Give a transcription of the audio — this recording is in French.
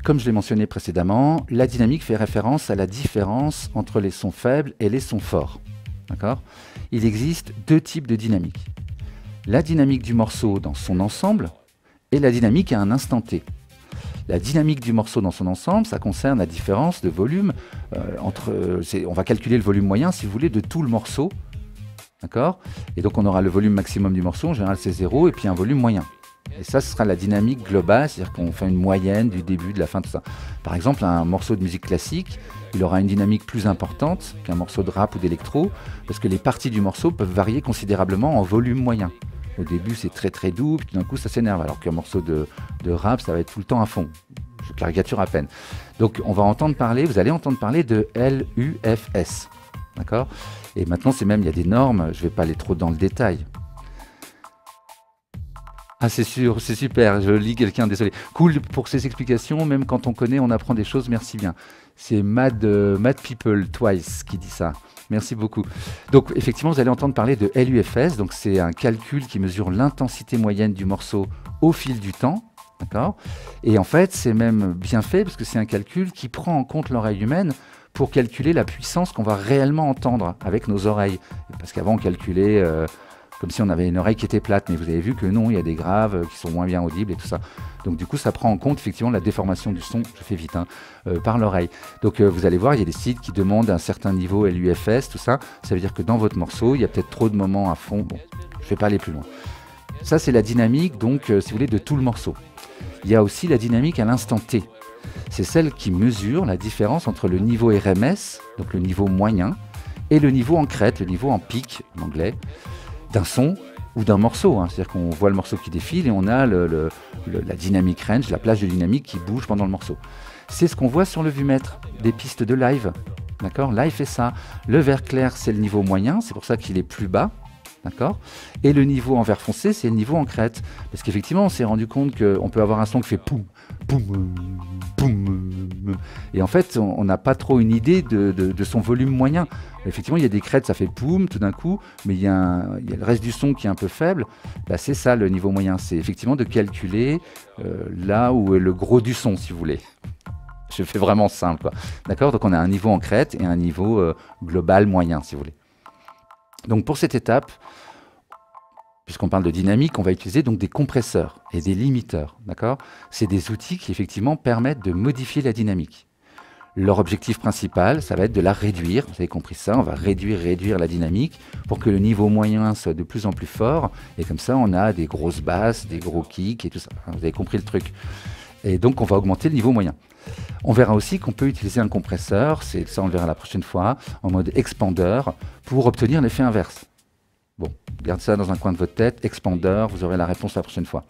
comme je l'ai mentionné précédemment, la dynamique fait référence à la différence entre les sons faibles et les sons forts. D'accord ? Il existe deux types de dynamique. La dynamique du morceau dans son ensemble et la dynamique à un instant T. La dynamique du morceau dans son ensemble, ça concerne la différence de volume on va calculer le volume moyen, si vous voulez, de tout le morceau. D'accord ? Et donc on aura le volume maximum du morceau, en général c'est 0, et puis un volume moyen. Et ça, ce sera la dynamique globale, c'est-à-dire qu'on fait une moyenne du début, de la fin, tout ça. Par exemple, un morceau de musique classique, il aura une dynamique plus importante qu'un morceau de rap ou d'électro, parce que les parties du morceau peuvent varier considérablement en volume moyen. Au début, c'est très très doux, puis d'un coup, ça s'énerve, alors qu'un morceau de rap, ça va être tout le temps à fond. Je caricature à peine. Donc, vous allez entendre parler de LUFS. D'accord ? Et maintenant, il y a des normes, je ne vais pas aller trop dans le détail. Ah, c'est sûr, c'est super, je lis quelqu'un, désolé. Cool pour ces explications, même quand on connaît, on apprend des choses, merci bien. C'est Mad People Twice qui dit ça. Merci beaucoup. Donc, effectivement, vous allez entendre parler de LUFS, donc c'est un calcul qui mesure l'intensité moyenne du morceau au fil du temps. D'accord ? Et en fait, c'est même bien fait parce que c'est un calcul qui prend en compte l'oreille humaine pour calculer la puissance qu'on va réellement entendre avec nos oreilles. Parce qu'avant, on calculait comme si on avait une oreille qui était plate, mais vous avez vu que non, il y a des graves qui sont moins bien audibles et tout ça. Donc du coup, ça prend en compte effectivement la déformation du son, je fais vite, par l'oreille. Donc vous allez voir, il y a des sites qui demandent un certain niveau LUFS, tout ça. Ça veut dire que dans votre morceau, il y a peut-être trop de moments à fond. Bon, je ne vais pas aller plus loin. Ça, c'est la dynamique, donc, si vous voulez, de tout le morceau. Il y a aussi la dynamique à l'instant T. C'est celle qui mesure la différence entre le niveau RMS, donc le niveau moyen, et le niveau en crête, le niveau en pic, en anglais, d'un son ou d'un morceau. C'est-à-dire qu'on voit le morceau qui défile et on a la dynamic range, la plage de dynamique qui bouge pendant le morceau. C'est ce qu'on voit sur le vumètre des pistes de live. D'accord ? Live fait ça. Le vert clair, c'est le niveau moyen, c'est pour ça qu'il est plus bas. D'accord ? Et le niveau en vert foncé, c'est le niveau en crête. Parce qu'effectivement, on s'est rendu compte qu'on peut avoir un son qui fait poum, poum, poum. Et en fait, on n'a pas trop une idée de son volume moyen. Effectivement, il y a des crêtes, ça fait poum tout d'un coup, mais il y a le reste du son qui est un peu faible. Bah, c'est ça le niveau moyen. C'est effectivement de calculer là où est le gros du son, si vous voulez. Je fais vraiment simple, quoi. D'accord ? Donc on a un niveau en crête et un niveau global moyen, si vous voulez. Donc pour cette étape, puisqu'on parle de dynamique, on va utiliser donc des compresseurs et des limiteurs. D'accord ? C'est des outils qui effectivement permettent de modifier la dynamique. Leur objectif principal, ça va être de la réduire. Vous avez compris ça, on va réduire la dynamique pour que le niveau moyen soit de plus en plus fort. Et comme ça, on a des grosses basses, des gros kicks et tout ça. Vous avez compris le truc. Et donc, on va augmenter le niveau moyen. On verra aussi qu'on peut utiliser un compresseur, ça on le verra la prochaine fois, en mode expander, pour obtenir l'effet inverse. Bon, gardez ça dans un coin de votre tête, expander, vous aurez la réponse la prochaine fois.